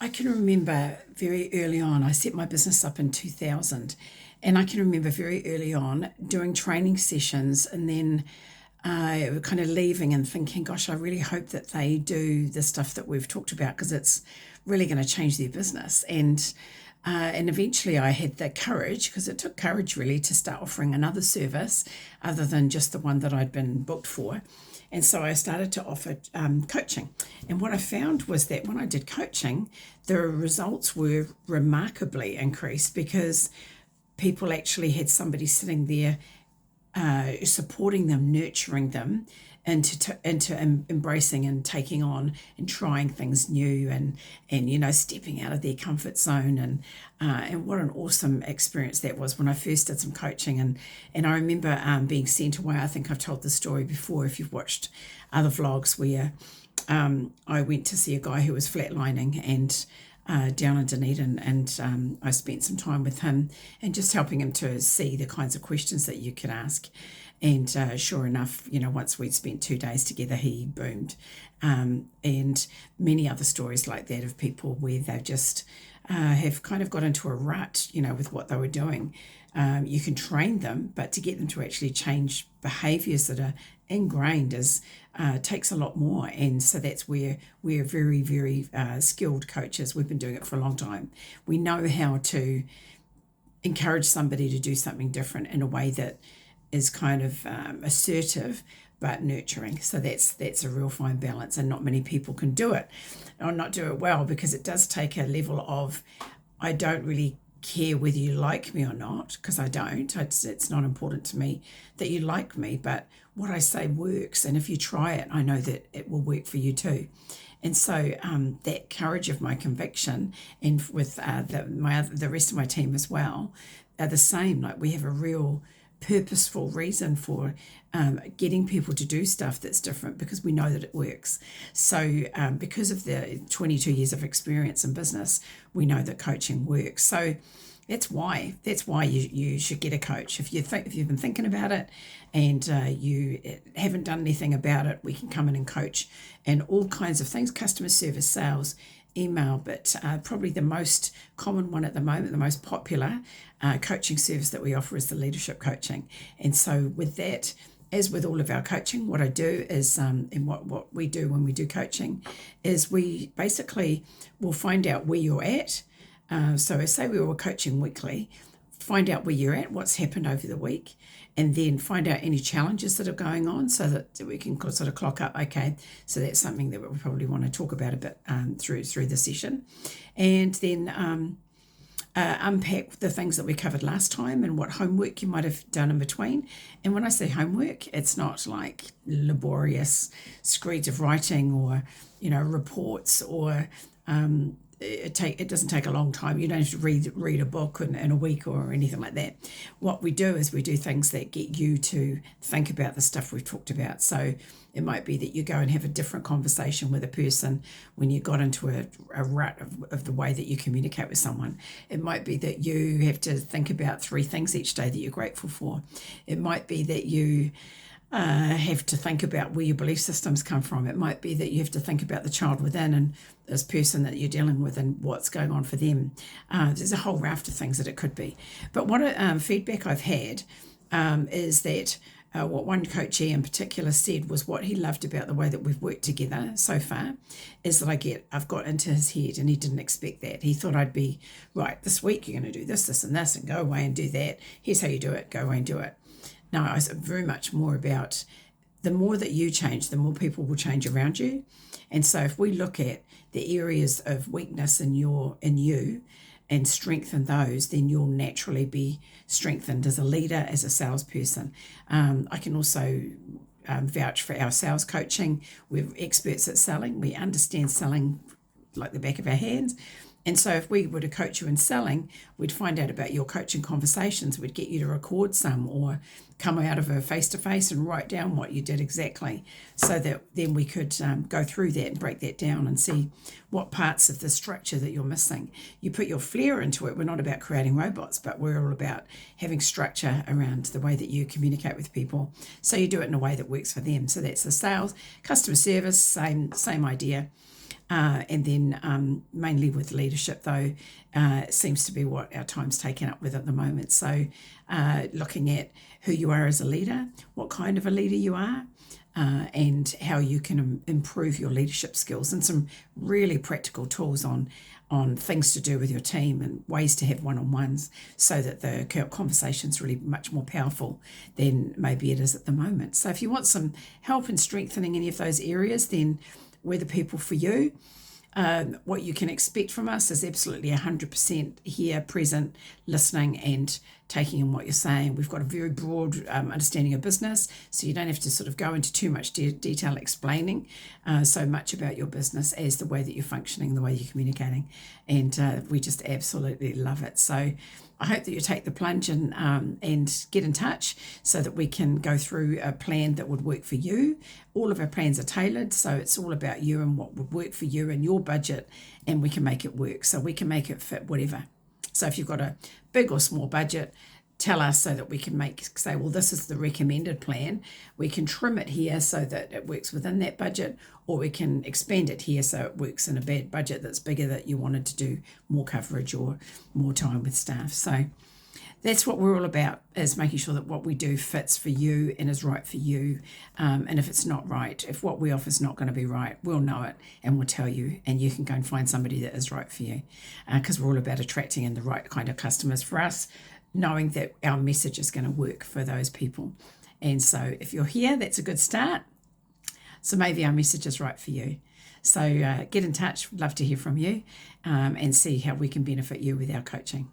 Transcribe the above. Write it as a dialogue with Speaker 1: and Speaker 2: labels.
Speaker 1: I can remember very early on, I set my business up in 2000, and I can remember very early on doing training sessions and then kind of leaving and thinking, gosh, I really hope that they do the stuff that we've talked about because it's really going to change their business. And eventually I had the courage, because it took courage really to start offering another service other than just the one that I'd been booked for. And so I started to offer coaching. And what I found was that when I did coaching, the results were remarkably increased because people actually had somebody sitting there supporting them, nurturing them into embracing and taking on and trying things new and stepping out of their comfort zone and what an awesome experience that was when I first did some coaching and I remember being sent away. I think I've told this story before if you've watched other vlogs where I went to see a guy who was flatlining and down in Dunedin, and I spent some time with him and just helping him to see the kinds of questions that you could ask. And sure enough, once we'd spent 2 days together, he boomed. And many other stories like that of people where they've just have kind of got into a rut, with what they were doing. You can train them, but to get them to actually change behaviours that are engrained takes a lot more. And so that's where we're very, very skilled coaches. We've been doing it for a long time. We know how to encourage somebody to do something different in a way that is kind of assertive but nurturing. So that's a real fine balance, and not many people can do it or not do it well, because it does take a level of, I don't really care whether you like me or not, because I don't. It's not important to me that you like me, but what I say works, and if you try it, I know that it will work for you too. And so that courage of my conviction, and with the rest of my team as well, are the same. Like, we have a real purposeful reason for getting people to do stuff that's different, because we know that it works. So because of the 22 years of experience in business, we know that coaching works. So that's why you should get a coach. If you've been thinking about it and you haven't done anything about it, we can come in and coach and all kinds of things: customer service, sales, email, but probably the most common one at the moment, the most popular coaching service that we offer is the leadership coaching. And so with that, as with all of our coaching, what I do is, and what we do when we do coaching, is we basically will find out where you're at. So say we were coaching weekly, find out where you're at, what's happened over the week, and then find out any challenges that are going on so that we can sort of clock up, okay, so that's something that we probably want to talk about a bit through the session. And then unpack the things that we covered last time and what homework you might have done in between. And when I say homework, it's not like laborious screeds of writing or, reports or it doesn't take a long time. You don't have to read a book in a week or anything like that. What we do is we do things that get you to think about the stuff we've talked about. So it might be that you go and have a different conversation with a person when you got into a rut of the way that you communicate with someone. It might be that you have to think about 3 things each day that you're grateful for. It might be that you have to think about where your belief systems come from. It might be that you have to think about the child within and this person that you're dealing with and what's going on for them. There's a whole raft of things that it could be. But what feedback I've had is that what one coachee in particular said was what he loved about the way that we've worked together so far is that I've got into his head, and he didn't expect that. He thought I'd be, right, this week you're going to do this, this and this, and go away and do that. Here's how you do it, go away and do it. No, I was very much more about the more that you change, the more people will change around you. And so if we look at the areas of weakness in you and strengthen those, then you'll naturally be strengthened as a leader, as a salesperson. I can also vouch for our sales coaching. We're experts at selling. We understand selling like the back of our hands. And so if we were to coach you in selling, we'd find out about your coaching conversations. We'd get you to record some or come out of a face-to-face and write down what you did exactly, so that then we could go through that and break that down and see what parts of the structure that you're missing. You put your flair into it. We're not about creating robots, but we're all about having structure around the way that you communicate with people, so you do it in a way that works for them. So that's the sales, customer service, same idea. And then mainly with leadership, though, seems to be what our time's taken up with at the moment. So looking at who you are as a leader, what kind of a leader you are, and how you can improve your leadership skills, and some really practical tools on things to do with your team and ways to have one-on-ones so that the conversation's really much more powerful than maybe it is at the moment. So if you want some help in strengthening any of those areas, then we're the people for you. What you can expect from us is absolutely 100% here, present, listening and taking in what you're saying. We've got a very broad understanding of business, so you don't have to sort of go into too much detail explaining so much about your business as the way that you're functioning, the way you're communicating, and we just absolutely love it. So I hope that you take the plunge and get in touch so that we can go through a plan that would work for you. All of our plans are tailored, so it's all about you and what would work for you and your budget, and we can make it work. So we can make it fit whatever. So if you've got a big or small budget, tell us so that we can say, well, this is the recommended plan. We can trim it here so that it works within that budget, or we can expand it here so it works in a bad budget that's bigger, that you wanted to do more coverage or more time with staff. So that's what we're all about, is making sure that what we do fits for you and is right for you. And if it's not right, if what we offer is not going to be right, we'll know it and we'll tell you, and you can go and find somebody that is right for you, because we're all about attracting in the right kind of customers for us, knowing that our message is going to work for those people. And so if you're here, that's a good start. So maybe our message is right for you. So get in touch. We'd love to hear from you and see how we can benefit you with our coaching.